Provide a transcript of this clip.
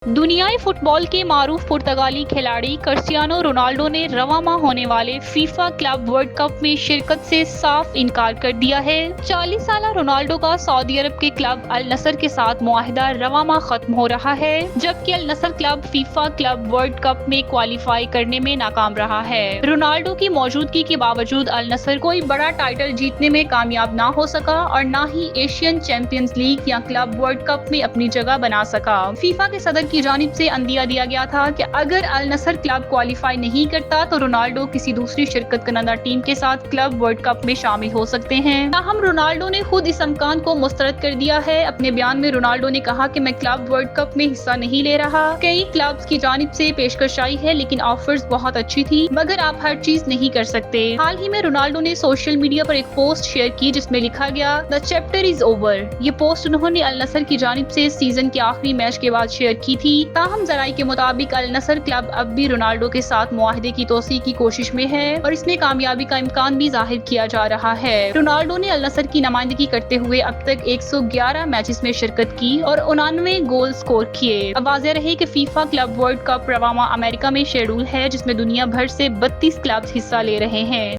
दुनियाई फुटबॉल के मारूफ पुर्तगाली खिलाड़ी क्रिस्टियानो रोनाल्डो ने रवां माह होने वाले फीफा क्लब वर्ल्ड कप में शिरकत से साफ इनकार कर दिया है। 40 साल रोनाल्डो का सऊदी अरब के क्लब अल नसर के साथ मुआहिदा रवां माह खत्म हो रहा है, जबकि Al Nassr club FIFA club world cup में क्वालिफाई करने में नाकाम रहा है। रोनाल्डो की मौजूदगी के बावजूद अल नसर कोई बड़ा टाइटल जीतने में कामयाब ना हो सका और न ही एशियन चैंपियंस लीग या क्लब वर्ल्ड कप में अपनी जगह बना सका। फीफा के सदर की जानिब से अंदिया दिया गया था कि अगर अल नसर क्लब क्वालिफाई नहीं करता तो रोनाल्डो किसी दूसरी शिरकत करना टीम के साथ क्लब वर्ल्ड कप में शामिल हो सकते हैं। ताहम रोनाल्डो ने खुद इस इम्कान को मुस्तरद कर दिया है। अपने बयान में रोनाल्डो ने कहा कि मैं क्लब वर्ल्ड कप में हिस्सा नहीं ले रहा। कई क्लब्स की जानिब से पेशकश आई है, लेकिन ऑफर्स बहुत अच्छी थी, मगर आप हर चीज नहीं कर सकते। हाल ही में रोनाल्डो ने सोशल मीडिया पर एक पोस्ट शेयर की जिसमें लिखा गया, द चैप्टर इज ओवर। ये पोस्ट उन्होंने अल नसर की जानिब से सीजन के आखिरी मैच के बाद शेयर की थी। ताहम ज़राई के मुताबिक अल नसर क्लब अब भी रोनाल्डो के साथ मुआहदे की तोसी की कोशिश में है और इसमें कामयाबी का इम्कान भी जाहिर किया जा रहा है। रोनाल्डो ने अल नसर की नुमाइंदगी करते हुए अब तक 111 मैचेस में शिरकत की और 89 गोल स्कोर किए। अब वाज़ेह रहे कि फीफा क्लब वर्ल्ड कप रवां माह अमेरिका में शेड्यूल है, जिसमें दुनिया भर से 32 क्लब्स हिस्सा ले रहे हैं।